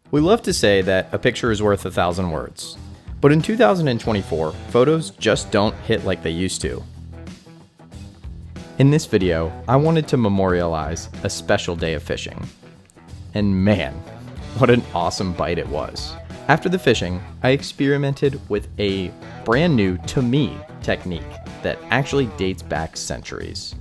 We love to say that a picture is worth 1,000 words, but in 2024, photos just don't hit like they used to. In this video, I wanted to memorialize a special day of fishing. And man, what an awesome bite it was. After the fishing, I experimented with a brand new, to me, technique that actually dates back centuries.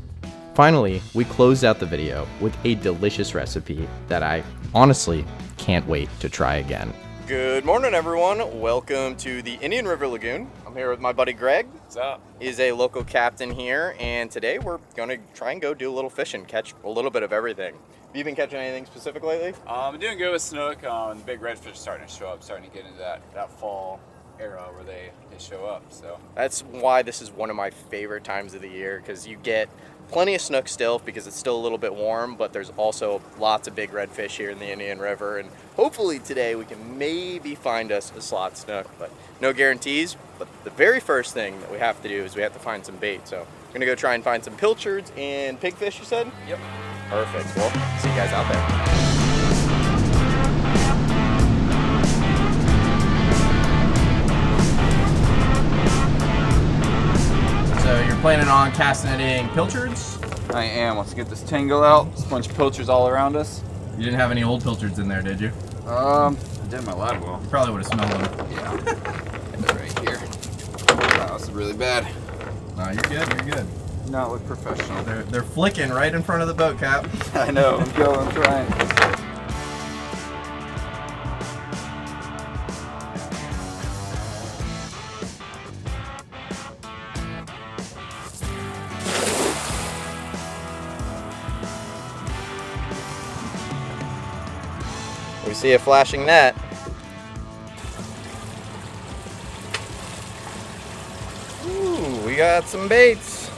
Finally, we closed out the video with a delicious recipe that I honestly can't wait to try again. Good morning, everyone. Welcome to the Indian River Lagoon. I'm here with my buddy Greg. What's up? He's a local captain here, and today we're gonna try and go do a little fishing, catch a little bit of everything. Have you been catching anything specific lately? I'm doing good with Snook. The big redfish are starting to show up, starting to get into that fall era where they show up. So that's why this is one of my favorite times of the year, because you get plenty of snook still because it's still a little bit warm, but there's also lots of big redfish here in the Indian River, and hopefully today we can maybe find us a slot snook, but no guarantees. But the very first thing that we have to do is we have to find some bait. So we're gonna go try and find some pilchards and pigfish, you said? Yep. Perfect. Well, see you guys out there. So you're planning on casting netting pilchards? I am. Let's get this tangle out. There's a bunch of pilchards all around us. You didn't have any old pilchards in there, did you? I did my live well. You probably would have smelled them. Yeah. It's right here. Wow, this is really bad. No, you're good. You're good. Not look professional. They're flicking right in front of the boat, Cap. I know. I'm going. I'm trying. We see a flashing net. Ooh, we got some baits.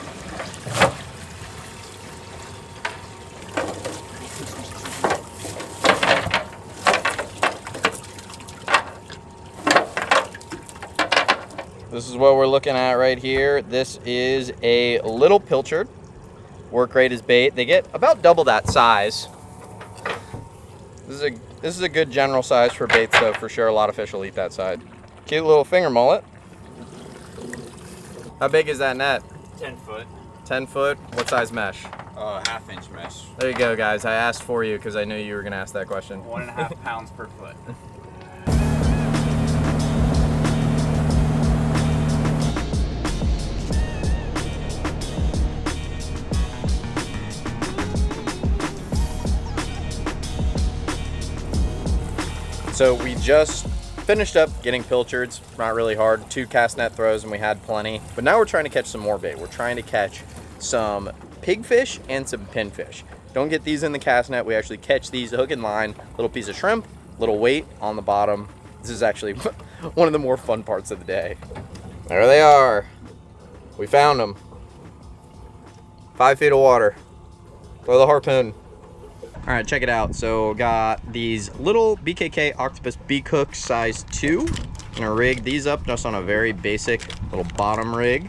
This is what we're looking at right here. This is a little pilchard. Work great as bait. They get about double that size. This is a good general size for baits, though, for sure. A lot of fish will eat that side. Cute little finger mullet. How big is that net? 10 foot. 10 foot? What size mesh? Half-inch mesh. There you go, guys. I asked for you because I knew you were going to ask that question. 1.5 pounds per foot. So we just finished up getting pilchards, not really hard, 2 cast net throws and we had plenty. But now we're trying to catch some more bait. We're trying to catch some pigfish and some pinfish. Don't get these in the cast net, we actually catch these hook and line, little piece of shrimp, little weight on the bottom. This is actually one of the more fun parts of the day. There they are. We found them. 5 feet of water. Throw the harpoon. All right, check it out. So got these little BKK Octopus beak hooks size 2. Gonna rig these up just on a very basic little bottom rig.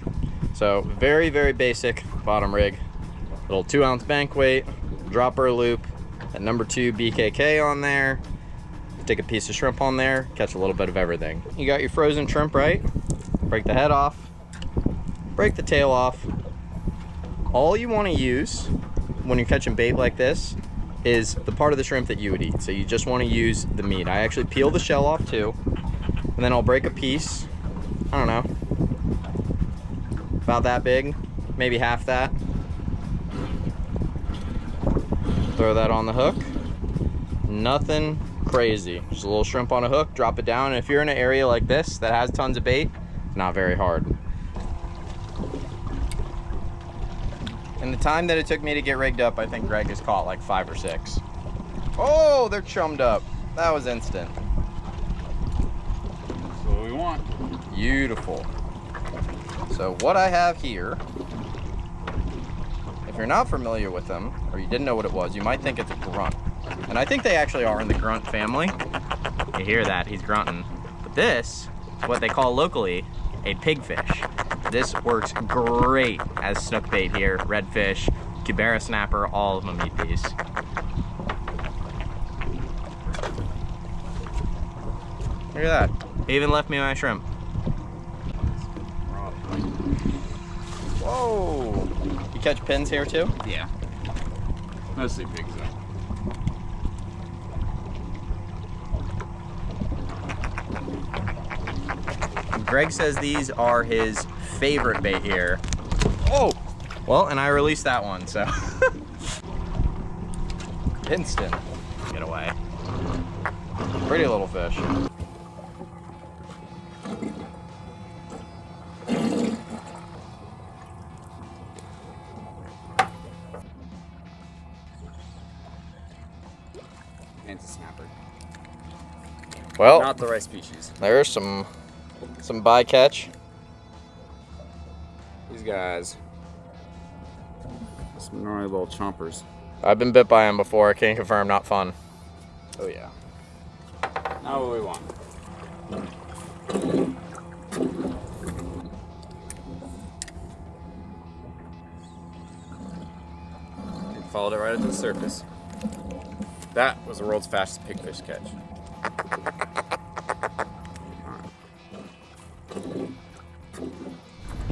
So very, very basic bottom rig. Little 2-ounce bank weight, dropper loop, that number 2 BKK on there. Stick a piece of shrimp on there, catch a little bit of everything. You got your frozen shrimp, right? Break the head off, break the tail off. All you wanna use when you're catching bait like this is the part of the shrimp that you would eat. So you just want to use the meat. I actually peel the shell off too, and then I'll break a piece, I don't know, about that big, maybe half that. Throw that on the hook. Nothing crazy, just a little shrimp on a hook, drop it down, and if you're in an area like this that has tons of bait, it's not very hard. In the time that it took me to get rigged up, I think Greg has caught like 5 or 6. Oh, they're chummed up. That was instant. That's what we want. Beautiful. So what I have here, if you're not familiar with them, or you didn't know what it was, you might think it's a grunt. And I think they actually are in the grunt family. You hear that, he's grunting. But this is what they call locally a pigfish. This works great as snook bait here. Redfish, Cubera snapper, all of them eat these. Look at that. He even left me my shrimp. Whoa! You catch pins here too? Yeah. Mostly pigs though. Greg says these are his favorite bait here. Oh! Well, and I released that one, so. Instant. Get away. Pretty little fish. And it's a snapper. Well, Not the right species. there's some bycatch. These guys. Some gnarly little chompers. I've been bit by them before. I can confirm, not fun. Oh yeah. Not what we want. And followed it right up to the surface. That was the world's fastest pigfish catch.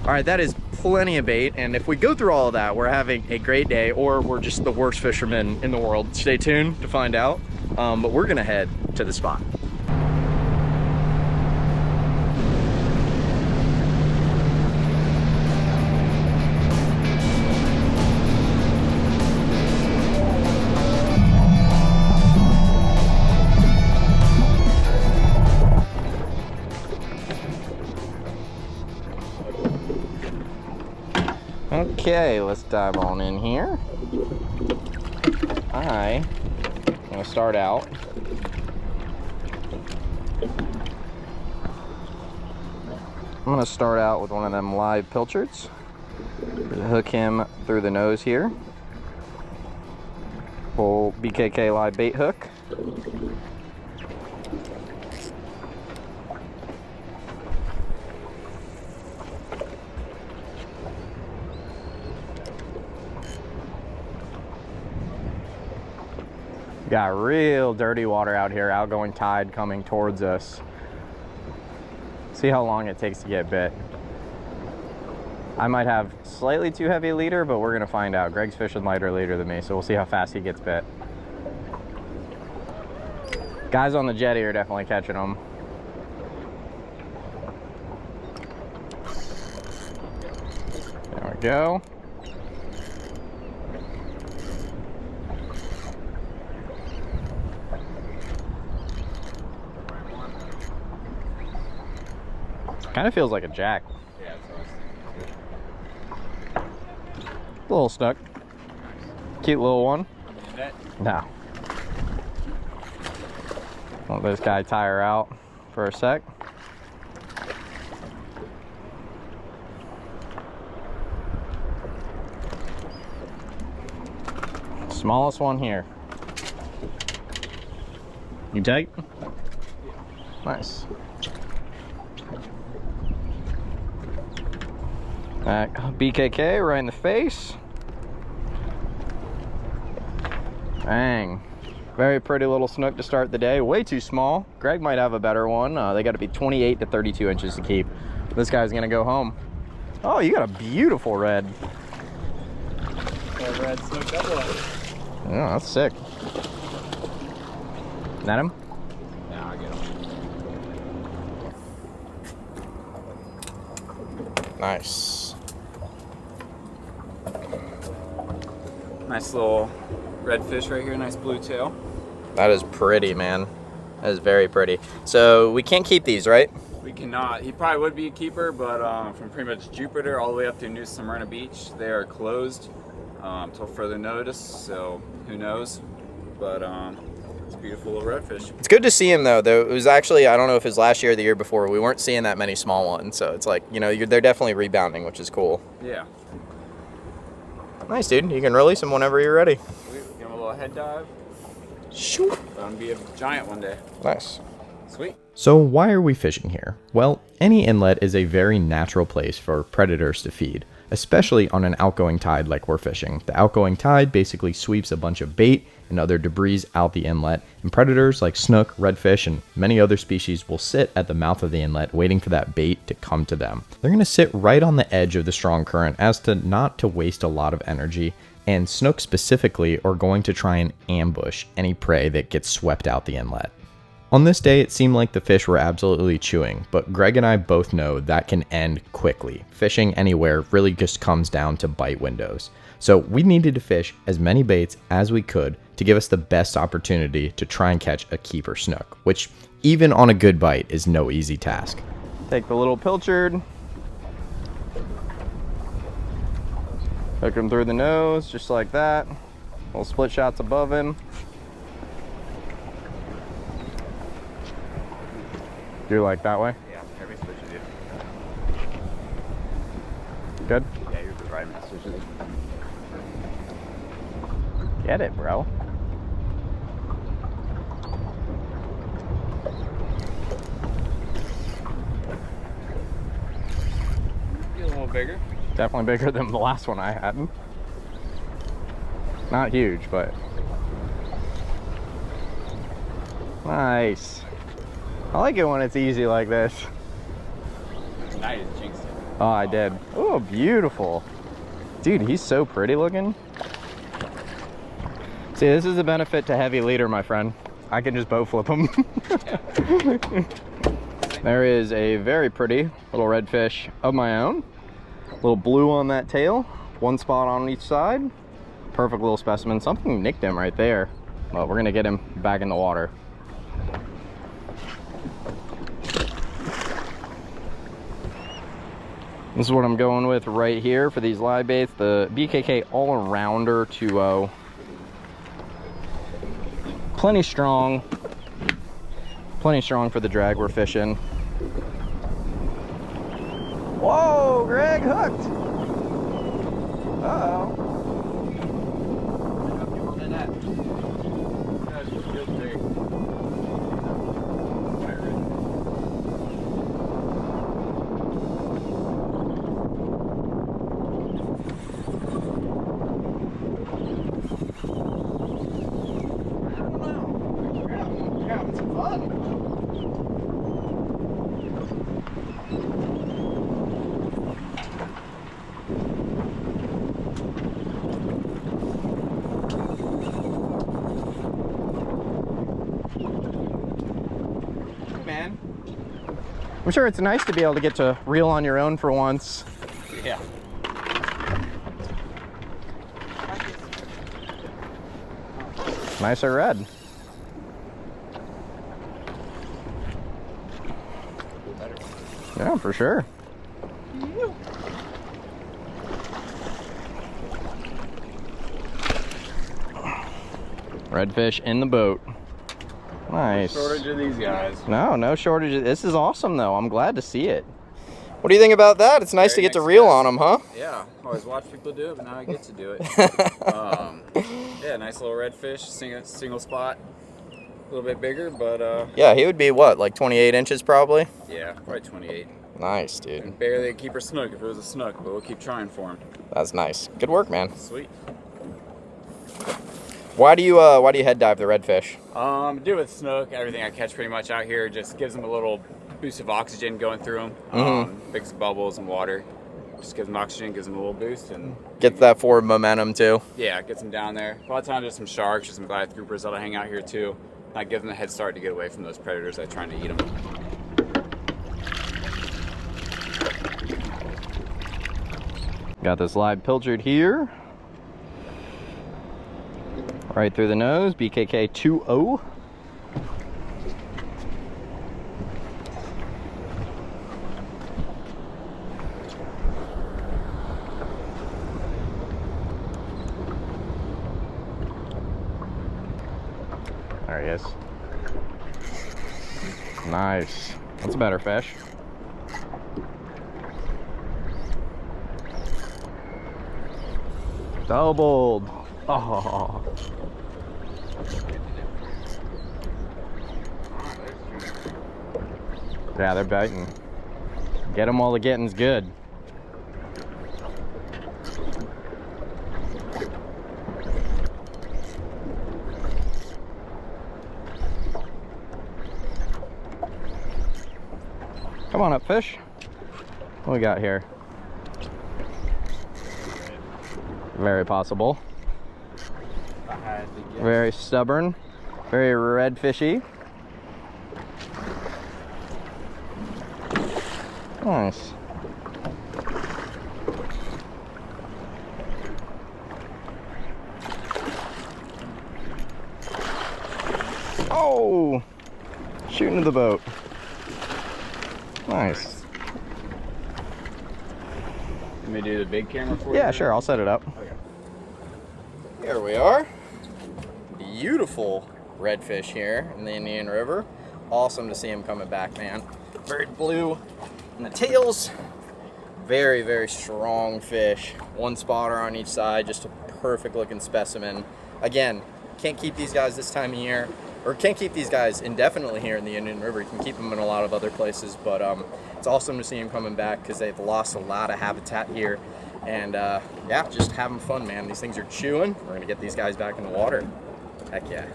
All right, that is plenty of bait, and if we go through all of that, we're having a great day, or we're just the worst fishermen in the world. Stay tuned to find out, but we're gonna head to the spot. Okay, let's dive on in here. I'm gonna start out. I'm gonna start out with one of them live pilchards. Hook him through the nose here. Pull BKK live bait hook. Got real dirty water out here, outgoing tide coming towards us. See how long it takes to get bit. I might have slightly too heavy a leader, but we're gonna find out. Greg's fishing lighter leader than me, so we'll see how fast he gets bit. Guys on the jetty are definitely catching them. There we go. Kind of feels like a jack. Yeah, that's what I was thinking. A little Snook. Cute little one. Inlet? No. Let this guy tire out for a sec. Smallest one here. You take? Nice. BKK right in the face. Bang. Very pretty little snook to start the day. Way too small. Greg might have a better one. They got to be 28 to 32 inches to keep. This guy's gonna go home. Oh, you got a beautiful red. That red snook double. Yeah, that's sick. Net him? Yeah, I'll get him. Nice. Nice little redfish right here, nice blue tail. That is pretty, man. That is very pretty. So we can't keep these, right? We cannot. He probably would be a keeper, but from pretty much Jupiter all the way up to New Smyrna Beach, they are closed until further notice. So who knows? But it's a beautiful little redfish. It's good to see him though. It was actually, I don't know if it was last year or the year before, we weren't seeing that many small ones. So it's like, you know, they're definitely rebounding, which is cool. Yeah. Nice, dude. You can release them whenever you're ready. Sweet. Give him a little head dive. Shoot. Let him be a giant one day. Nice. Sweet. So why are we fishing here? Well, any inlet is a very natural place for predators to feed, especially on an outgoing tide like we're fishing. The outgoing tide basically sweeps a bunch of bait and other debris out the inlet, and predators like snook, redfish, and many other species will sit at the mouth of the inlet waiting for that bait to come to them. They're going to sit right on the edge of the strong current as to not to waste a lot of energy, and snook specifically are going to try and ambush any prey that gets swept out the inlet. On this day, it seemed like the fish were absolutely chewing, but Greg and I both know that can end quickly. Fishing anywhere really just comes down to bite windows. So we needed to fish as many baits as we could to give us the best opportunity to try and catch a keeper snook, which even on a good bite is no easy task. Take the little pilchard, hook him through the nose just like that. Little split shots above him. Do you like that way? Yeah, every switch you do. Good? Yeah, you're good right, man. Switches. Get it, bro. Get a little bigger. Definitely bigger than the last one I had. Not huge, but nice. I like it when it's easy like this. Now you just jinxed it. Oh, I did. Oh, beautiful. Dude, he's so pretty looking. See, this is the benefit to heavy leader, my friend. I can just bow flip him. There is a very pretty little redfish of my own. Little blue on that tail. One spot on each side. Perfect little specimen. Something nicked him right there. Well, we're gonna get him back in the water. This is what I'm going with right here for these live baits, the BKK All-Arounder 2.0. Plenty strong for the drag we're fishing. Whoa, Greg, hooked. Uh-oh. Man, I'm sure it's nice to be able to get to reel on your own for once. Yeah. Nicer red. Yeah, for sure. Redfish in the boat. Nice. No shortage of these guys. No shortage. This is awesome, though. I'm glad to see it. What do you think about that? It's nice to get to reel on them, huh? Yeah, always watch people do it, but now I get to do it. Yeah, nice little redfish, single spot. A little bit bigger, but yeah, he would be what, like 28 inches probably? Yeah, probably 28. Nice, dude. And barely a keeper snook if it was a snook, but we'll keep trying for him. That's nice. Good work, man. Sweet. Why do you head dive the redfish? Do it with snook. Everything I catch pretty much out here just gives them a little boost of oxygen going through them. Big bubbles and water. Just gives them oxygen, gives them a little boost, and Gets that forward momentum too. yeah, it gets them down there. A lot of times there's some sharks or some goliath groupers that'll hang out here too. I give them a head start to get away from those predators that are trying to eat them. Got this live pilchard here. Right through the nose, BKK 2.0. There he is. Nice. That's a better fish. Doubled. Oh. Yeah, they're biting. Get them while the getting's good. Come on up, fish. What we got here? Very possible. Very stubborn. Very redfishy. Nice. Oh! Shooting to the boat. Nice. Let me do the big camera for you? Yeah, sure. I'll set it up. Okay. Here we are. Beautiful redfish here in the Indian River. Awesome to see him coming back, man. Very blue in the tails. Very, very strong fish. One spotter on each side, just a perfect looking specimen. Again, can't keep these guys this time of year, or can't keep these guys indefinitely here in the Indian River. You can keep them in a lot of other places, but it's awesome to see them coming back because they've lost a lot of habitat here. And yeah, just having fun, man. These things are chewing. We're gonna get these guys back in the water. Heck yeah.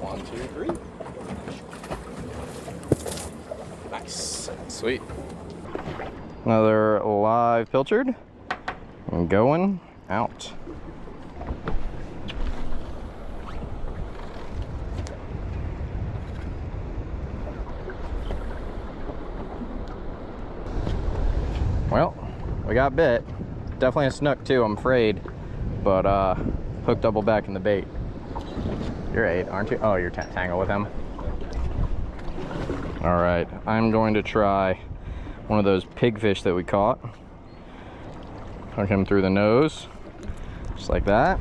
1, 2, 3. Nice. Sweet. Another live pilchard. And going out. Well, we got bit. Definitely a snook too, I'm afraid. But hooked double back in the bait. You're 8, aren't you? Oh, you're tangled with him. All right, I'm going to try one of those pigfish that we caught. Hook him through the nose, just like that.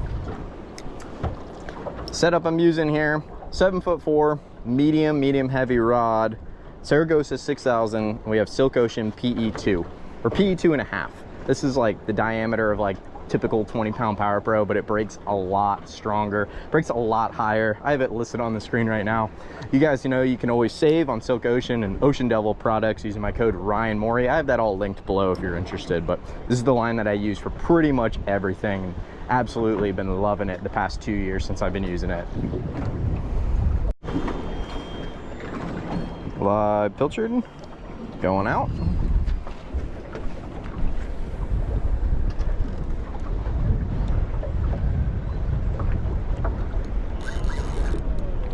Setup I'm using here, 7'4", medium heavy rod, Saragosa 6000. We have Silk Ocean PE2, or PE2.5. This is like the diameter of like typical 20-pound Power Pro, but it breaks a lot stronger, breaks a lot higher. I have it listed on the screen right now. You guys, you know, you can always save on Silk Ocean and Ocean Devil products using my code RYANMORIE. I have that all linked below if you're interested, but this is the line that I use for pretty much everything. Absolutely been loving it the past 2 years since I've been using it. Live pilchard, going out.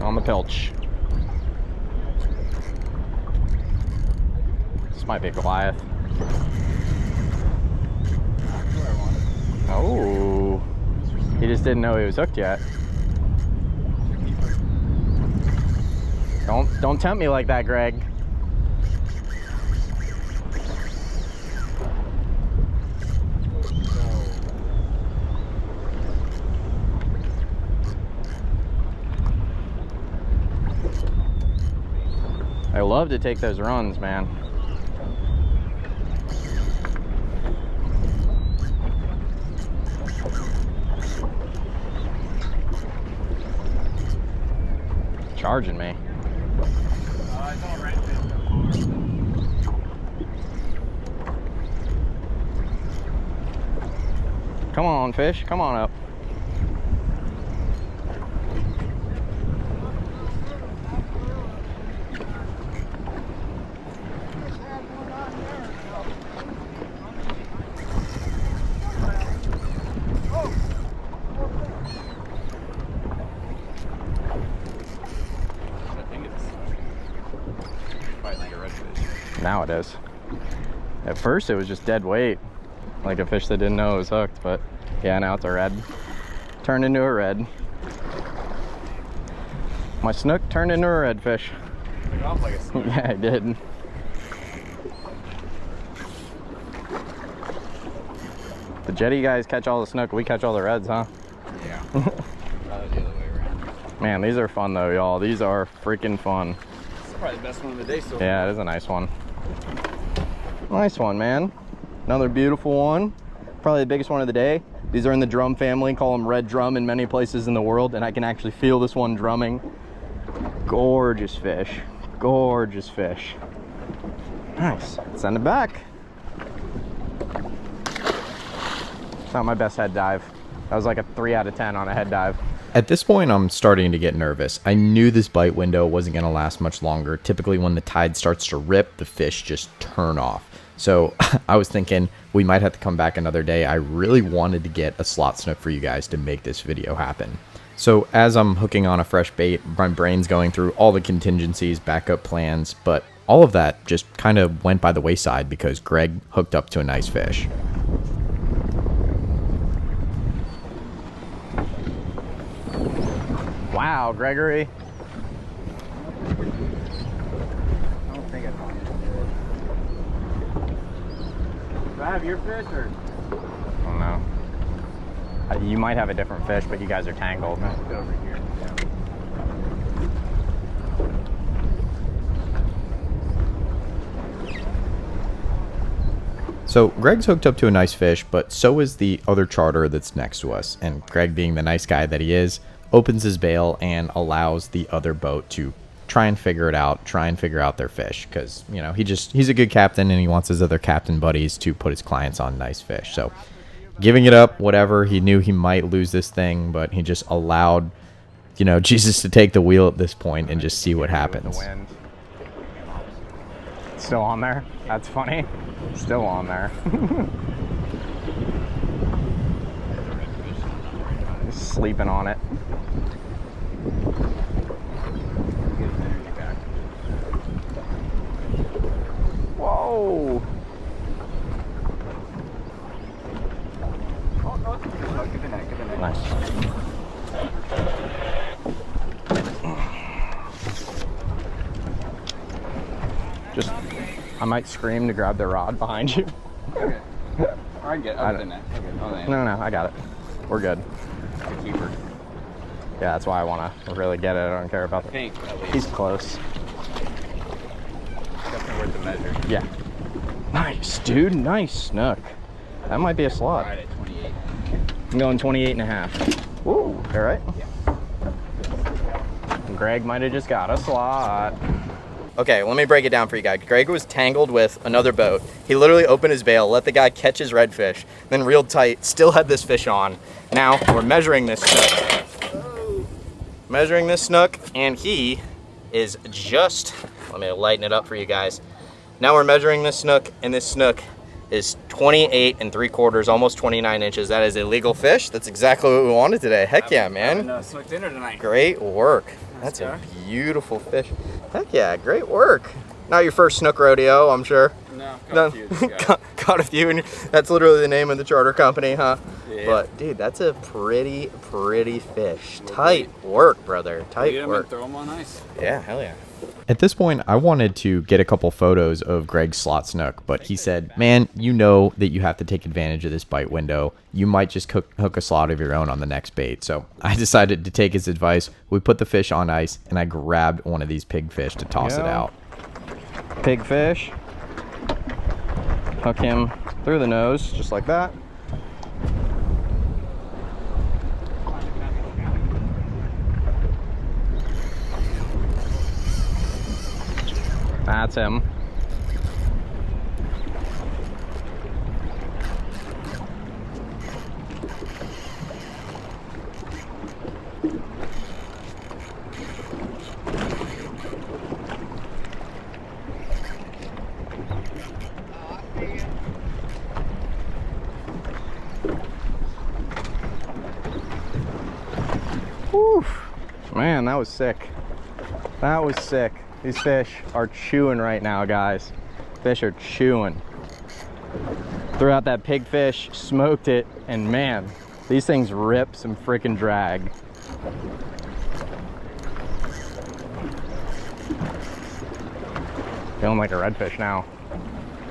On the pilch. This might be a Goliath. Oh, he just didn't know he was hooked yet. Don't tempt me like that, Greg. I love to take those runs, man. Charging me. Come on, fish, come on up. Now it is. At first it was just dead weight, like a fish that didn't know it was hooked, but yeah, now it's a red. Turned into a red. My snook turned into a redfish. Took off like a snook. Yeah, I did. The jetty guys catch all the snook, we catch all the reds, huh? Yeah. Probably the other way around. Man, these are fun though, y'all. These are freaking fun. This is probably the best one of the day so far. Yeah, it is a nice one. Nice one, man. Another beautiful one. Probably the biggest one of the day. These are in the drum family. Call them red drum in many places in the world, and I can actually feel this one drumming. Gorgeous fish. Gorgeous fish. Nice. Send it back. It's not my best head dive. That was like a 3 out of 10 on a head dive. At this point, I'm starting to get nervous. I knew this bite window wasn't going to last much longer. Typically, when the tide starts to rip, the fish just turn off. So I was thinking we might have to come back another day. I really wanted to get a slot snook for you guys to make this video happen. So as I'm hooking on a fresh bait, my brain's going through all the contingencies, backup plans, but all of that just kind of went by the wayside because Greg hooked up to a nice fish. Wow, Gregory. I don't think I found it. Do I have your fish or? I don't know. You might have a different fish, but you guys are tangled. Let's go over here. Yeah. So Greg's hooked up to a nice fish, but so is the other charter that's next to us. And Greg, being the nice guy that he is, opens his bail and allows the other boat to try and figure it out, try and figure out their fish. Because, you know, he's a good captain and he wants his other captain buddies to put his clients on nice fish. So giving it up, whatever, he knew he might lose this thing, but he just allowed, you know, Jesus to take the wheel at this point and just see what happens. The wind. Still on there? That's funny. Still on there. Just sleeping on it. Whoa! Oh, get the net, get the net. Nice. Just, I might scream to grab the rod behind you. Okay. I get the net. Okay. Oh, No, I got it. We're good. It's a keeper. Yeah, that's why I want to really get it. I don't care about I think at least. He's close. Definitely worth the measure. Yeah. Nice, dude. Nice snook. That might be a slot. Right at 28. I'm going 28 and a half. Woo, all right? Yeah. Greg might have just got a slot. Okay, let me break it down for you guys. Greg was tangled with another boat. He literally opened his bail, let the guy catch his redfish, then reeled tight, still had this fish on. Now we're measuring this snook. Measuring this snook, and he is just, let me lighten it up for you guys. Now we're measuring this snook, and this snook is 28 3/4, almost 29 inches. That is a legal fish. That's exactly what we wanted today. Heck yeah, man. Having Snook dinner tonight. Great work. That's a beautiful fish. Heck yeah, great work. Not your first snook rodeo, I'm sure. No, caught a few. Caught a few, and that's literally the name of the charter company, huh? Yeah. But dude, that's a pretty fish. Tight work, brother. Tight Eat 'em work. and throw them on ice. Yeah, hell yeah. At this point, I wanted to get a couple photos of Greg's slot snook, but he said, man, you know that you have to take advantage of this bite window. You might just hook a slot of your own on the next bait. So I decided to take his advice. We put the fish on ice, and I grabbed one of these pigfish to toss it out. Pigfish. Hook him through the nose, just like that. That's him. Whew. Man, that was sick. That was sick. These fish are chewing right now, guys. Fish are chewing. Threw out that pigfish, smoked it, and man, these things rip some freaking drag. Feeling like a redfish now.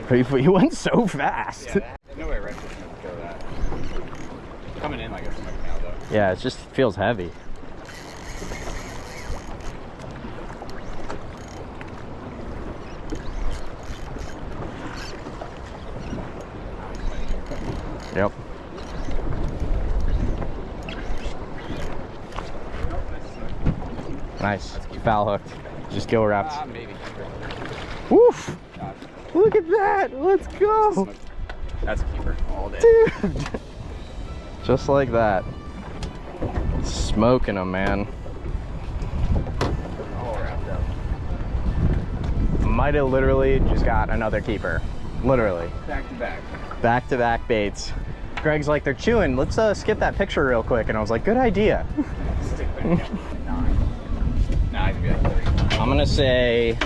He went so fast. Yeah, no way redfish would go that. Coming in like a snook now, though. Yeah, it just feels heavy. Yep. Nice. Foul hooked. Just gill wrapped. Maybe. Woof! Look at that! Let's go! That's a keeper all day. Dude! Just like that. Smoking them, man. All wrapped up. Might have literally just got another keeper. Literally. Back to back. Back to back baits. Greg's like, they're chewing. Let's skip that picture real quick. And I was like, good idea. Stick back. 9. Nah, I could be like 30. I'm gonna say,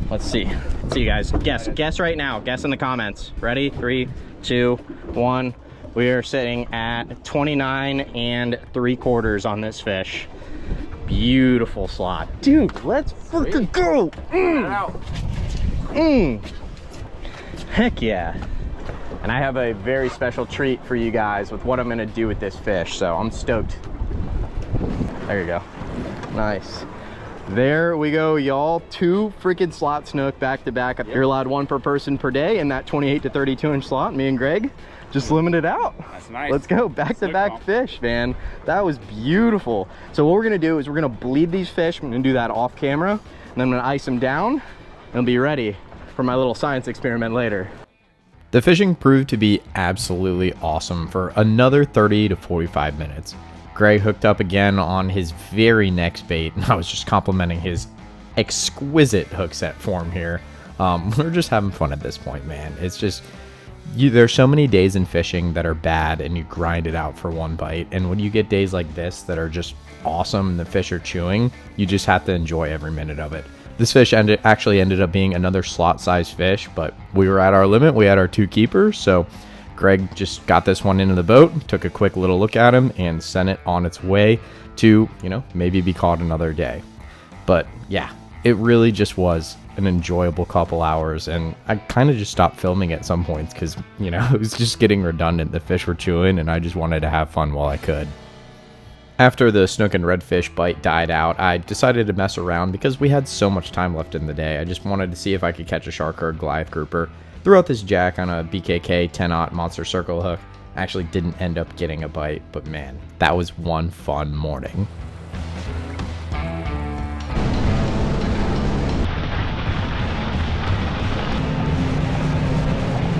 let's see. Let's see, guys. Guess right now. Guess in the comments. Ready? 3, 2, 1. We are sitting at 29 3/4 on this fish. Beautiful slot. Dude, let's freaking go. Heck yeah. And I have a very special treat for you guys with what I'm gonna do with this fish, so I'm stoked. There you go. Nice. There we go, y'all. 2 freaking slot snook back to back. Yep. You're allowed 1 per person per day in that 28 to 32 inch slot. Me and Greg just limited out. That's nice. Let's go. Back to back fish, man. That was beautiful. So what we're gonna do is we're gonna bleed these fish. I'm gonna do that off camera, and then I'm gonna ice them down and be ready for my little science experiment later. The fishing proved to be absolutely awesome for another 30 to 45 minutes. Greg hooked up again on his very next bait, and I was just complimenting his exquisite hook set form here. We're just having fun at this point, man. It's just, there's so many days in fishing that are bad and you grind it out for 1 bite, and when you get days like this that are just awesome and the fish are chewing, you just have to enjoy every minute of it. This fish actually ended up being another slot size fish, but we were at our limit. We had our 2 keepers, so Greg just got this one into the boat, took a quick little look at him, and sent it on its way to, you know, maybe be caught another day. But yeah, it really just was an enjoyable couple hours, and I kind of just stopped filming at some points because, you know, it was just getting redundant. The fish were chewing, and I just wanted to have fun while I could. After the snook and redfish bite died out, I decided to mess around because we had so much time left in the day. I just wanted to see if I could catch a shark or a Goliath grouper. Threw out this jack on a BKK 10-aught monster circle hook. Actually didn't end up getting a bite, but man, that was one fun morning.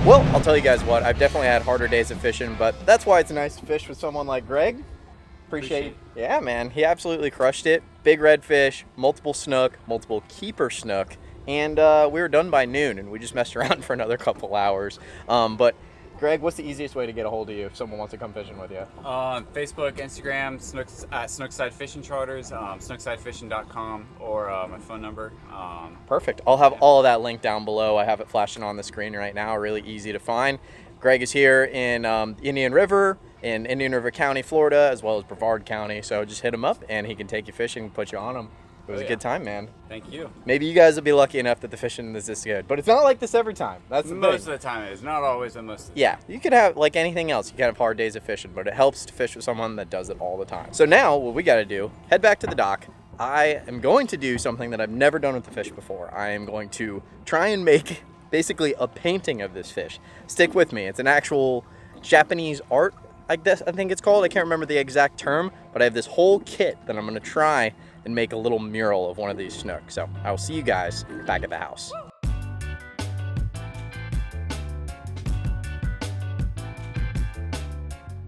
Well, I'll tell you guys what, I've definitely had harder days of fishing, but that's why it's nice to fish with someone like Greg. Appreciate. Yeah, man, he absolutely crushed it. Big redfish, multiple snook, multiple keeper snook, and we were done by noon, and we just messed around for another couple hours. But Greg, what's the easiest way to get a hold of you if someone wants to come fishing with you? Facebook, Instagram, Snookside Fishing Charters, SnookSideFishing.com, or my phone number. Perfect. I'll have all of that linked down below. I have it flashing on the screen right now. Really easy to find. Greg is here in Indian River, in Indian River County, Florida, as well as Brevard County. So just hit him up, and he can take you fishing and put you on him. It was a good time, man. Thank you. Maybe you guys will be lucky enough that the fishing is this good, but it's not like this every time. That's the most thing. of the time it is. Not always, but most of the Yeah, you could have, like anything else, you can have hard days of fishing, but it helps to fish with someone that does it all the time. So now, what we got to do, head back to the dock. I am going to do something that I've never done with the fish before. I am going to try and make basically a painting of this fish. Stick with me. It's an actual Japanese art, I think it's called. I can't remember the exact term, but I have this whole kit that I'm going to try and make a little mural of one of these snook. So I will see you guys back at the house.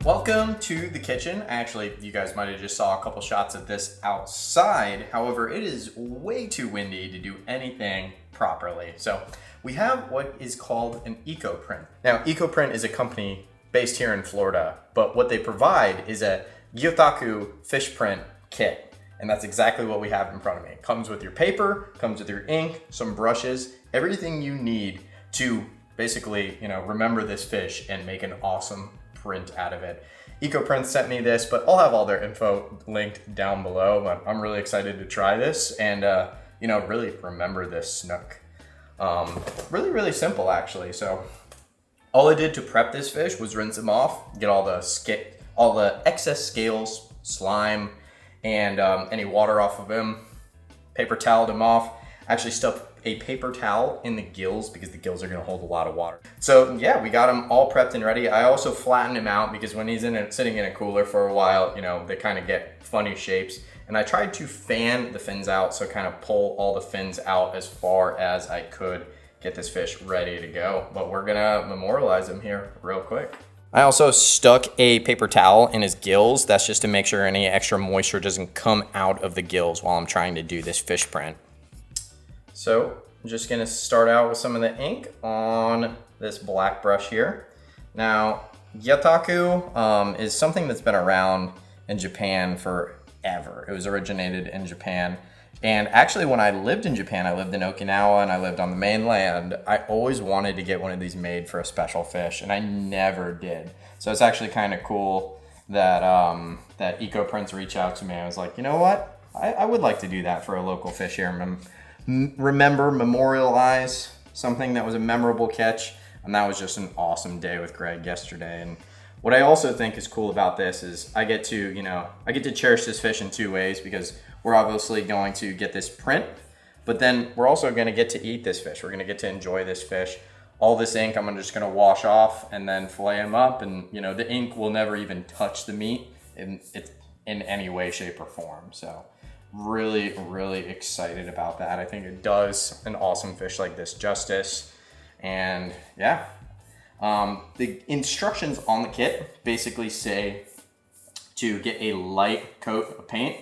Welcome to the kitchen. Actually, you guys might have just saw a couple shots of this outside. However, it is way too windy to do anything properly. So we have what is called an Iko Print. Now, Iko Print is a company based here in Florida, but what they provide is a Gyotaku fish print kit. And that's exactly what we have in front of me. It comes with your paper, comes with your ink, some brushes, everything you need to basically, you know, remember this fish and make an awesome print out of it. Iko Prints sent me this, but I'll have all their info linked down below. But I'm really excited to try this and, you know, really remember this snook. Really simple actually. So all I did to prep this fish was rinse him off, get all the excess scales, slime, and any water off of him. Paper toweled him off. Actually stuffed a paper towel in the gills because the gills are gonna hold a lot of water. So yeah, we got him all prepped and ready. I also flattened him out because when he's sitting in a cooler for a while, you know, they kind of get funny shapes. And I tried to fan the fins out, so kind of pull all the fins out as far as I could, get this fish ready to go. But we're gonna memorialize him here real quick. I also stuck a paper towel in his gills. That's just to make sure any extra moisture doesn't come out of the gills while I'm trying to do this fish print. So I'm just gonna start out with some of the ink on this black brush here. Now, Gyataku is something that's been around in Japan forever. It was originated in Japan. And actually, when I lived in Japan, I lived in Okinawa and I lived on the mainland, I always wanted to get one of these made for a special fish, and I never did. So it's actually kind of cool that that Iko Prints reached out to me. I was like, you know what? I would like to do that for a local fish here. Remember, memorialize something that was a memorable catch. And that was just an awesome day with Greg yesterday. And what I also think is cool about this is I get to cherish this fish in two ways, because we're obviously going to get this print, but then we're also gonna get to eat this fish. We're gonna get to enjoy this fish. All this ink I'm just gonna wash off and then fillet him up, and the ink will never even touch the meat in any way, shape, or form. So really, really excited about that. I think it does an awesome fish like this justice. And yeah, the instructions on the kit basically say to get a light coat of paint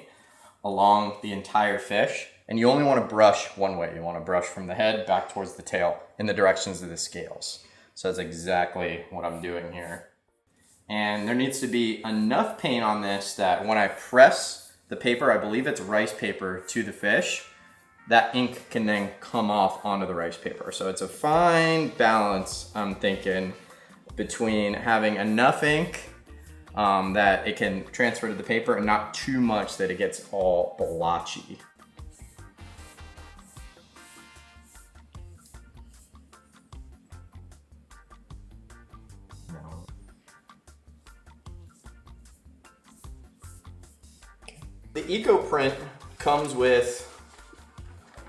along the entire fish. And you only want to brush one way. You want to brush from the head back towards the tail in the directions of the scales. So that's exactly what I'm doing here. And there needs to be enough paint on this that when I press the paper, I believe it's rice paper, to the fish, that ink can then come off onto the rice paper. So it's a fine balance, I'm thinking, between having enough ink that it can transfer to the paper and not too much that it gets all blotchy. The Iko Print comes with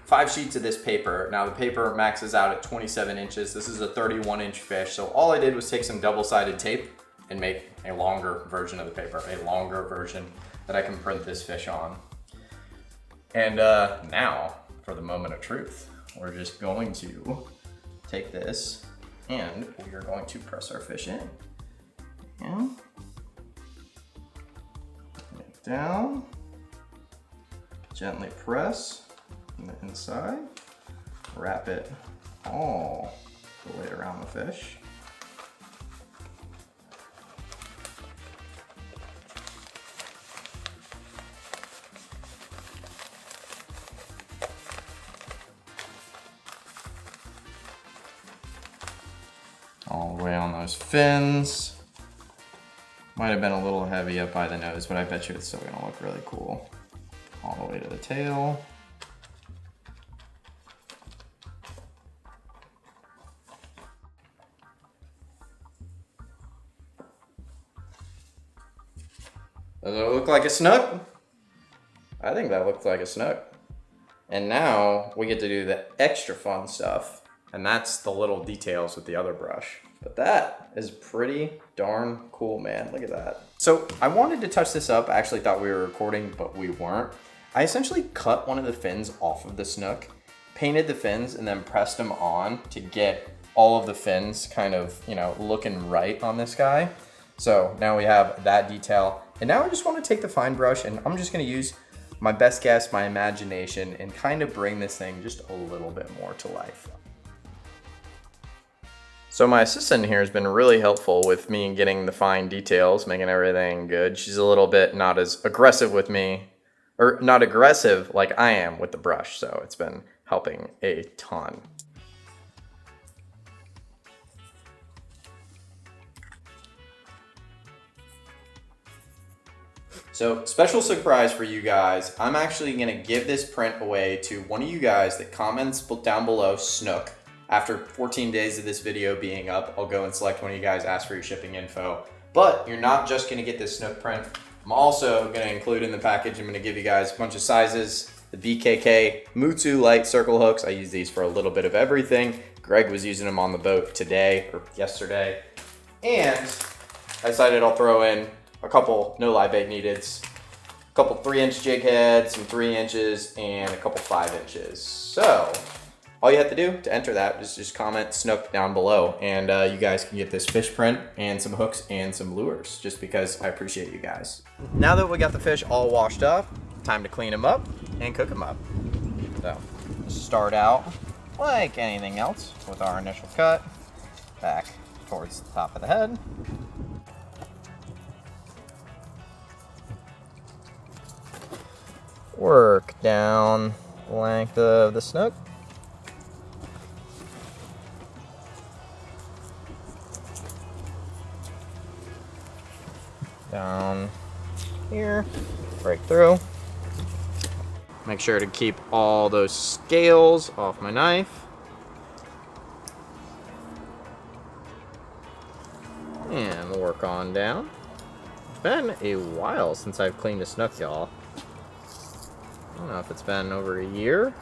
5 sheets of this paper. Now the paper maxes out at 27 inches. This is a 31-inch fish. So all I did was take some double-sided tape and make a longer version of the paper, a longer version that I can print this fish on. And now for the moment of truth. We're just going to take this and we are going to press our fish in. And down, gently press on the inside, wrap it all the way around the fish. All the way on those fins. Might have been a little heavy up by the nose, but I bet you it's still gonna look really cool. All the way to the tail. Does it look like a snook? I think that looks like a snook. And now we get to do the extra fun stuff, and that's the little details with the other brush. But that is pretty darn cool, man. Look at that. So I wanted to touch this up. I actually thought we were recording, but we weren't. I essentially cut one of the fins off of the snook, painted the fins, and then pressed them on to get all of the fins kind of, looking right on this guy. So now we have that detail. And now I just want to take the fine brush and I'm just going to use my best guess, my imagination, and kind of bring this thing just a little bit more to life. So my assistant here has been really helpful with me getting the fine details, making everything good. She's a little bit not as aggressive with me, or not aggressive like I am with the brush, so it's been helping a ton. So special surprise for you guys, I'm actually gonna give this print away to one of you guys that comments down below, Snook. After 14 days of this video being up, I'll go and select one of you guys, ask for your shipping info. But you're not just gonna get this Snook print. I'm also gonna include in the package, I'm gonna give you guys a bunch of sizes, the BKK Mutsu light circle hooks. I use these for a little bit of everything. Greg was using them on the boat today or yesterday. And I decided I'll throw in a couple no lie bait neededs, a couple 3-inch jig heads, some 3 inches, and a couple 5 inches. So all you have to do to enter that is just comment Snook down below, and you guys can get this fish print and some hooks and some lures, just because I appreciate you guys. Now that we got the fish all washed up, time to clean them up and cook them up. So start out like anything else with our initial cut, back towards the top of the head. Work down the length of the snook. Down here, break through. Make sure to keep all those scales off my knife. And work on down. It's been a while since I've cleaned a snook, y'all. I don't know if it's been over a year.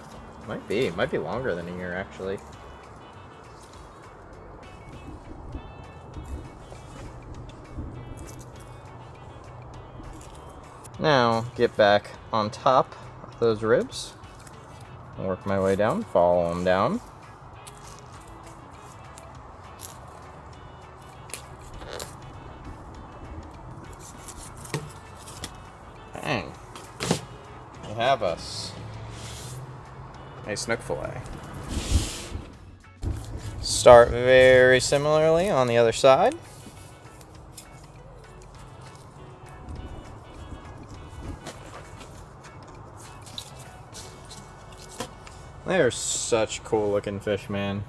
Might be longer than a year, actually. Now, get back on top of those ribs. Work my way down, follow them down. Bang. We have us a snook fillet. Start very similarly on the other side. They're such cool looking fish, man.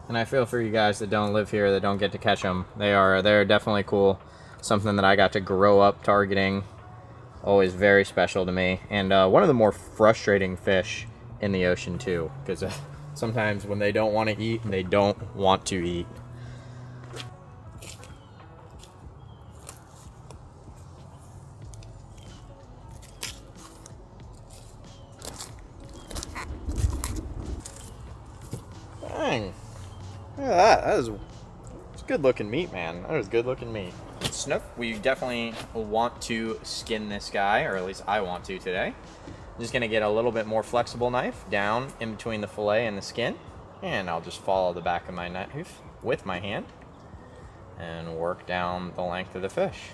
And I feel for you guys that don't live here, that don't get to catch them. They're definitely cool. Something that I got to grow up targeting. Always very special to me. And one of the more frustrating fish in the ocean too. Because sometimes when they don't want to eat, they don't want to eat. Dang. Look at that. It's good looking meat, man. That is good looking meat. Snook, we definitely want to skin this guy, or at least I want to today. I'm just gonna get a little bit more flexible knife down in between the fillet and the skin, and I'll just follow the back of my knife with my hand and work down the length of the fish.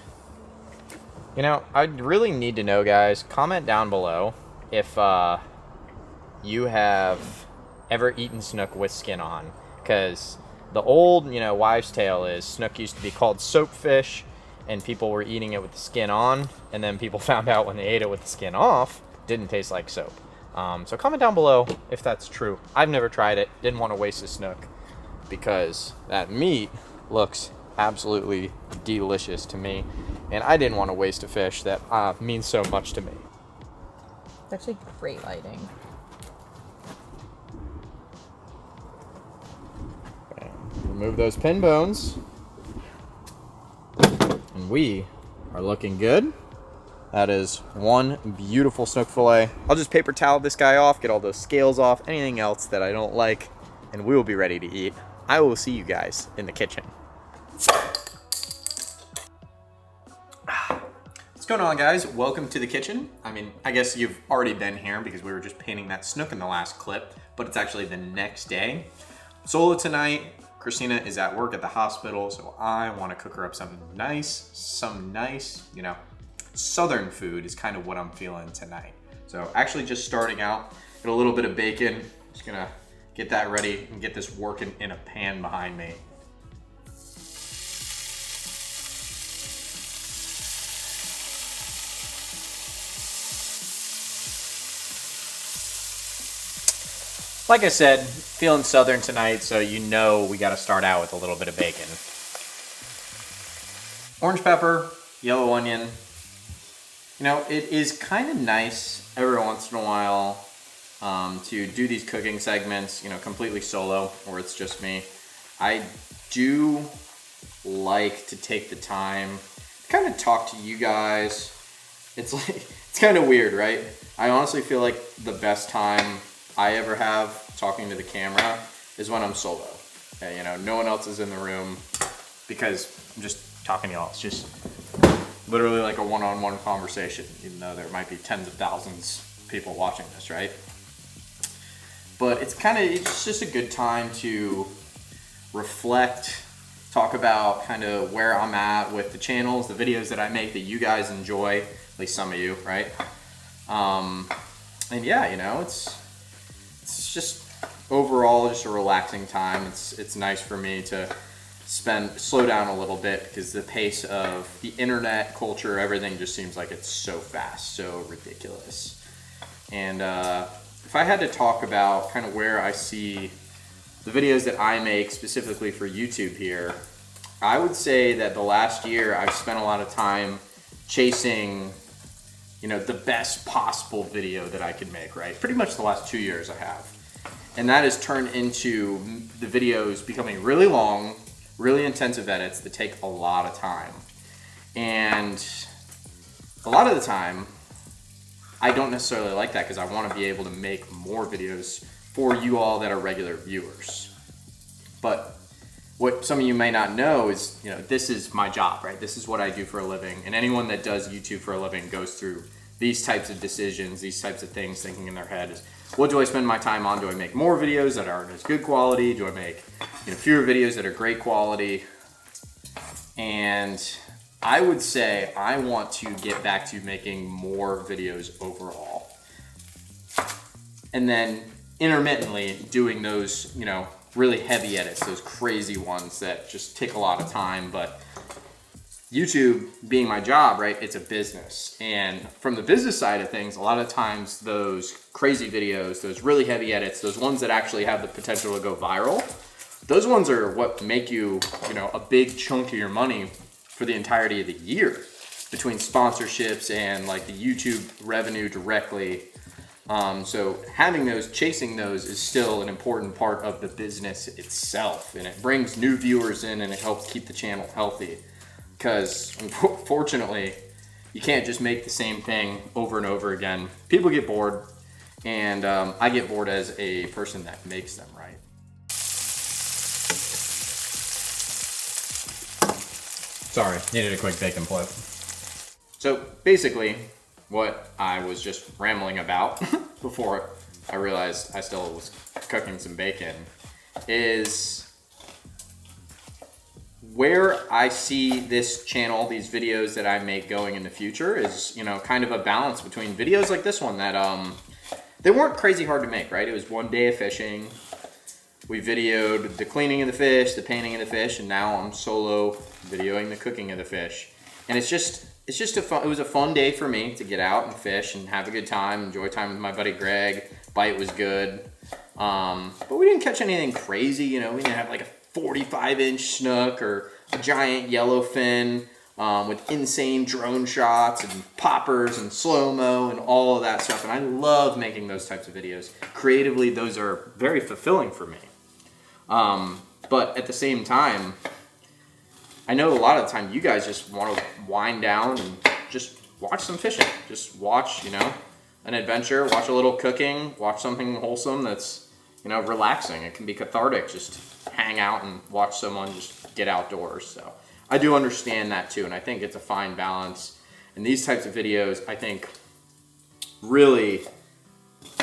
You know, I really need to know, guys, comment down below if you have ever eaten snook with skin on, because the old, wives' tale is snook used to be called soap fish, and people were eating it with the skin on, and then people found out when they ate it with the skin off, it didn't taste like soap. So comment down below if that's true. I've never tried it, didn't want to waste a snook, because that meat looks absolutely delicious to me, and I didn't want to waste a fish that means so much to me. It's actually great lighting. Remove those pin bones, and we are looking good. That is one beautiful snook fillet. I'll just paper towel this guy off, get all those scales off, anything else that I don't like, and we will be ready to eat. I will see you guys in the kitchen. What's going on, guys? Welcome to the kitchen. I mean, I guess you've already been here because we were just painting that snook in the last clip, but it's actually the next day. Solo tonight. Christina is at work at the hospital, so I want to cook her up something nice, southern food is kind of what I'm feeling tonight. So actually just starting out, get a little bit of bacon, just gonna get that ready and get this working in a pan behind me. Like I said, feeling southern tonight, so we gotta start out with a little bit of bacon. Orange pepper, yellow onion. It is kind of nice every once in a while to do these cooking segments, completely solo, where it's just me. I do like to take the time to kind of talk to you guys. It's kind of weird, right? I honestly feel like the best time I ever have talking to the camera is when I'm solo. No one else is in the room because I'm just talking to y'all. It's just literally like a one-on-one conversation, even though there might be tens of thousands of people watching this, right? But it's just a good time to reflect, talk about kind of where I'm at with the channels, the videos that I make that you guys enjoy, at least some of you, right? And yeah, you know, it's just overall just a relaxing time. It's nice for me to slow down a little bit, because the pace of the internet culture, everything just seems like it's so fast, so ridiculous. And if I had to talk about kind of where I see the videos that I make specifically for YouTube here, I would say that the last year I've spent a lot of time chasing, you know, the best possible video that I could make, right? Pretty much the last 2 years I have. And that has turned into the videos becoming really long, really intensive edits that take a lot of time. And a lot of the time, I don't necessarily like that, because I want to be able to make more videos for you all that are regular viewers. But what some of you may not know is, you know, this is my job, right? This is what I do for a living. And anyone that does YouTube for a living goes through these types of decisions, these types of things, thinking in their head is, what do I spend my time on? Do I make more videos that aren't as good quality? Do I make, you know, fewer videos that are great quality? And I would say I want to get back to making more videos overall. And then intermittently doing those, you know, really heavy edits, those crazy ones that just take a lot of time. But YouTube being my job, right, it's a business. And from the business side of things, a lot of times those crazy videos, those really heavy edits, those ones that actually have the potential to go viral, those ones are what make you, you know, a big chunk of your money for the entirety of the year, between sponsorships and like the YouTube revenue directly. So having those, chasing those is still an important part of the business itself, and it brings new viewers in and it helps keep the channel healthy, because unfortunately you can't just make the same thing over and over again. People get bored, and I get bored as a person that makes them, right? Sorry, needed a quick bacon flip. So basically, what I was just rambling about before I realized I still was cooking some bacon is where I see this channel, these videos that I make going in the future is, you know, kind of a balance between videos like this one that they weren't crazy hard to make, right? It was one day of fishing. We videoed the cleaning of the fish, the painting of the fish, and now I'm solo videoing the cooking of the fish. And it's just it was a fun day for me to get out and fish and have a good time, enjoy time with my buddy Greg. Bite was good. But we didn't catch anything crazy, you know, we didn't have like a 45-inch snook or a giant yellowfin with insane drone shots and poppers and slow-mo and all of that stuff. And I love making those types of videos. Creatively, those are very fulfilling for me. But at the same time, I know a lot of the time you guys just want to wind down and just watch some fishing. Just watch, you know, an adventure, watch a little cooking, watch something wholesome that's, you know, relaxing. It can be cathartic, just hang out and watch someone just get outdoors. So I do understand that too, and I think it's a fine balance. And these types of videos, I think, really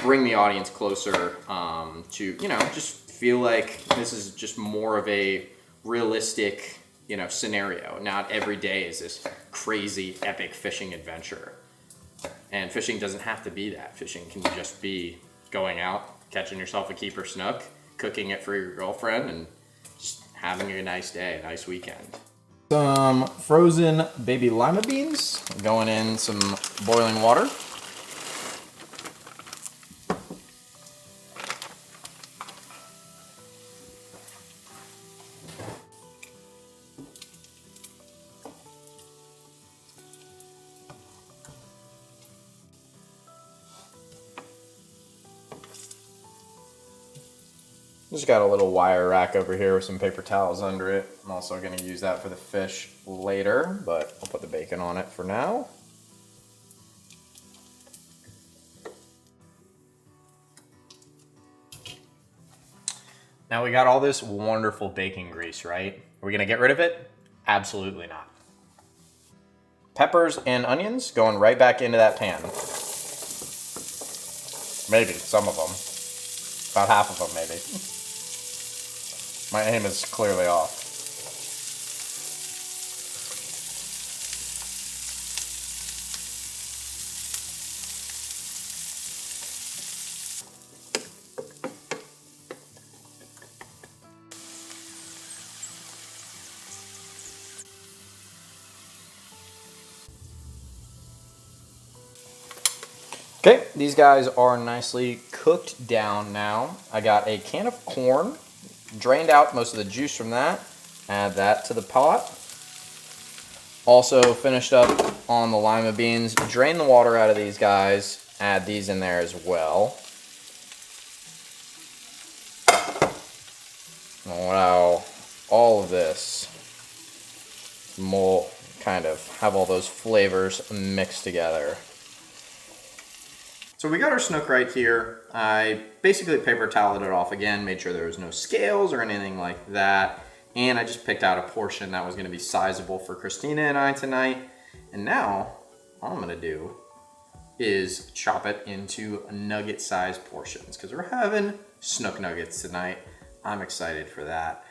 bring the audience closer to, you know, just feel like this is just more of a realistic, you know, scenario. Not every day is this crazy epic fishing adventure. And fishing doesn't have to be that. Fishing can just be going out, catching yourself a keeper snook, cooking it for your girlfriend, and just having a nice day, a nice weekend. Some frozen baby lima beans going in some boiling water. Just got a little wire rack over here with some paper towels under it. I'm also going to use that for the fish later, but I'll put the bacon on it for now. Now we got all this wonderful bacon grease, right? Are we going to get rid of it? Absolutely not. Peppers and onions going right back into that pan. Maybe, some of them. About half of them, maybe. My aim is clearly off. Okay, these guys are nicely cooked down now. I got a can of corn, drained out most of the juice from that, add that to the pot. Also finished up on the lima beans, drain the water out of these guys, add these in there as well. Wow, all of this will kind of have all those flavors mixed together. So we got our snook right here. I basically paper toweled it off again, made sure there was no scales or anything like that. And I just picked out a portion that was gonna be sizable for Christina and I tonight. And now, all I'm gonna do is chop it into nugget-sized portions because we're having snook nuggets tonight. I'm excited for that.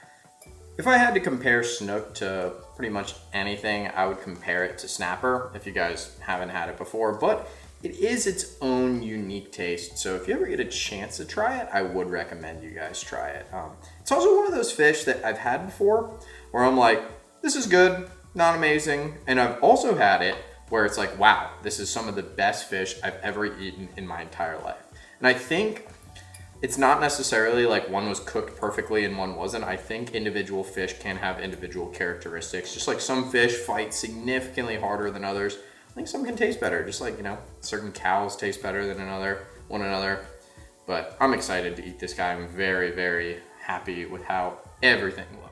If I had to compare snook to pretty much anything, I would compare it to snapper, if you guys haven't had it before. But it is its own unique taste, so if you ever get a chance to try it, I would recommend you guys try it. It's also one of those fish that I've had before where I'm like, this is good, not amazing. And I've also had it where it's like, wow, this is some of the best fish I've ever eaten in my entire life. And I think it's not necessarily like one was cooked perfectly and one wasn't. I think individual fish can have individual characteristics. Just like some fish fight significantly harder than others, I think some can taste better, just like, you know, certain cows taste better than one another. But I'm excited to eat this guy. I'm very, very happy with how everything looks.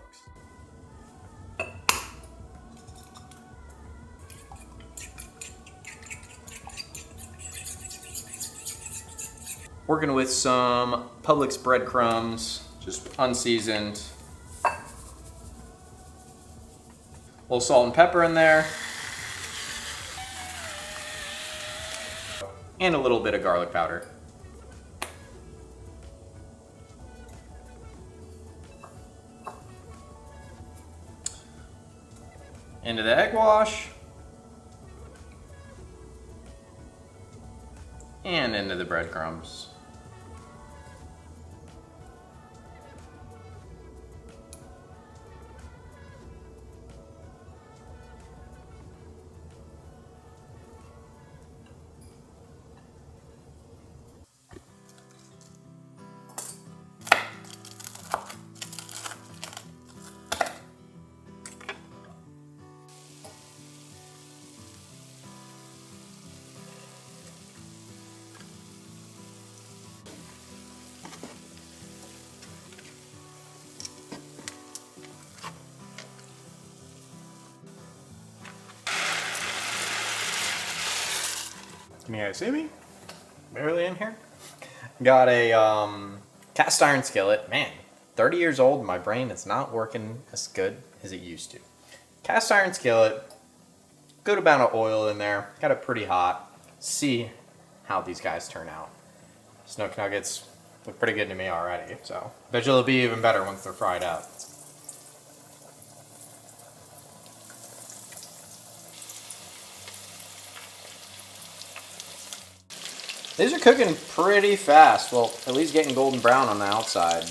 Working with some Publix breadcrumbs, just unseasoned. A little salt and pepper in there. And a little bit of garlic powder. Into the egg wash. And into the breadcrumbs. Can you guys see me? Barely in here. Got a cast iron skillet. Man, 30 years old, my brain is not working as good as it used to. Cast iron skillet, good amount of oil in there, got it pretty hot. See how these guys turn out. Snook nuggets look pretty good to me already, so bet you they'll be even better once they're fried up. These are cooking pretty fast. Well, at least getting golden brown on the outside.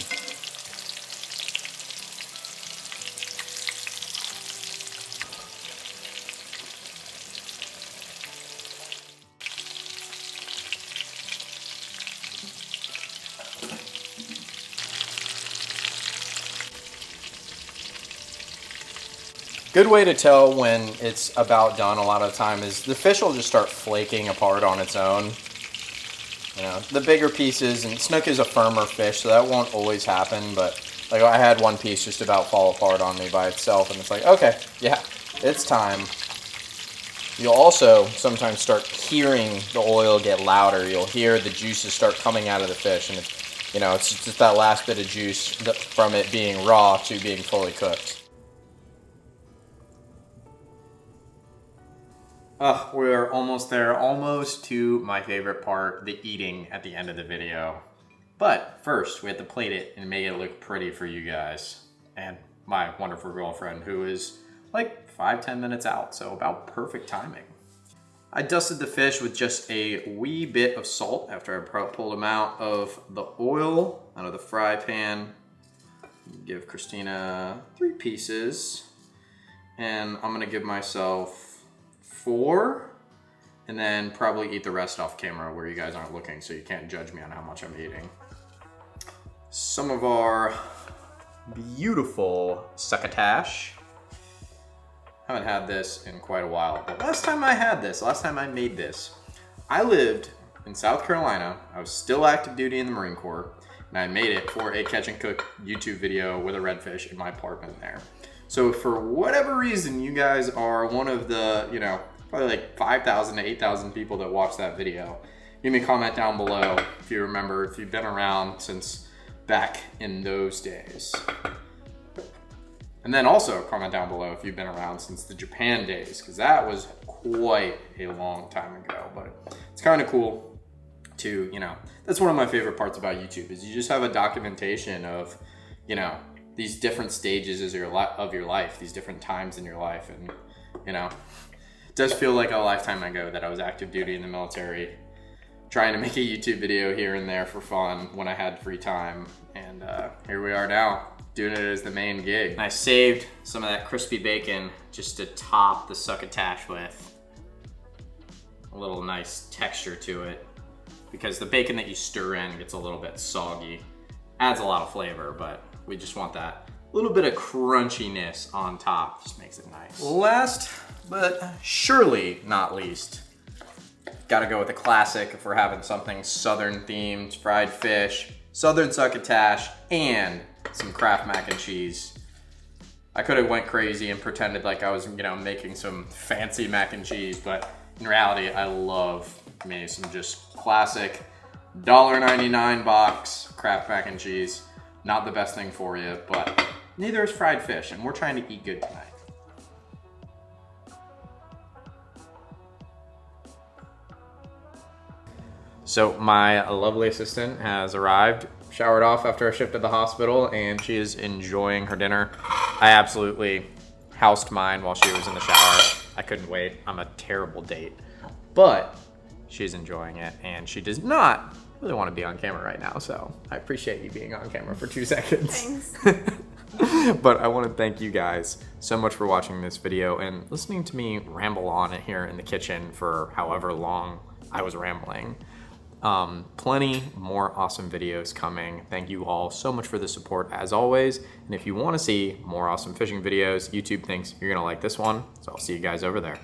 Good way to tell when it's about done a lot of the time is the fish will just start flaking apart on its own. You know, the bigger pieces, and snook is a firmer fish, so that won't always happen, but like I had one piece just about fall apart on me by itself, and it's like, okay, yeah, it's time. You'll also sometimes start hearing the oil get louder. You'll hear the juices start coming out of the fish, and it's, you know, it's just that last bit of juice from it being raw to being fully cooked. We're almost there, almost to my favorite part, the eating at the end of the video. But first, we have to plate it and make it look pretty for you guys. And my wonderful girlfriend, who is like 5-10 minutes out, so about perfect timing. I dusted the fish with just a wee bit of salt after I pulled them out of the oil, out of the fry pan. Give Christina 3 pieces. And I'm gonna give myself 4, and then probably eat the rest off camera where you guys aren't looking, so you can't judge me on how much I'm eating. Some of our beautiful succotash. Haven't had this in quite a while, but last time I made this, I lived in South Carolina. I was still active duty in the Marine Corps, and I made it for a catch and cook YouTube video with a redfish in my apartment there. So for whatever reason, you guys are one of the, you know, probably like 5,000 to 8,000 people that watch that video. Give me a comment down below if you remember, if you've been around since back in those days. And then also comment down below if you've been around since the Japan days, because that was quite a long time ago. But it's kind of cool to, you know, that's one of my favorite parts about YouTube, is you just have a documentation of, you know, these different stages of your life, these different times in your life. And, you know, it does feel like a lifetime ago that I was active duty in the military, trying to make a YouTube video here and there for fun when I had free time. And here we are now, doing it as the main gig. And I saved some of that crispy bacon just to top the succotash with. A little nice texture to it, because the bacon that you stir in gets a little bit soggy. Adds a lot of flavor, but we just want that little bit of crunchiness on top. Just makes it nice. Last, but surely not least, gotta go with the classic if we're having something southern themed, fried fish, southern succotash, and some Kraft mac and cheese. I could have went crazy and pretended like I was, you know, making some fancy mac and cheese, but in reality, I love me some just classic $1.99 box Kraft mac and cheese. Not the best thing for you, but neither is fried fish, and we're trying to eat good tonight. So my lovely assistant has arrived, showered off after a shift at the hospital, and she is enjoying her dinner. I absolutely housed mine while she was in the shower. I couldn't wait. I'm a terrible date. But she's enjoying it, and she does not really want to be on camera right now, so I appreciate you being on camera for 2 seconds. Thanks. But I want to thank you guys so much for watching this video and listening to me ramble on it here in the kitchen for however long I was rambling. Plenty more awesome videos coming. Thank you all so much for the support as always. And if you want to see more awesome fishing videos, YouTube thinks you're gonna like this one. So I'll see you guys over there.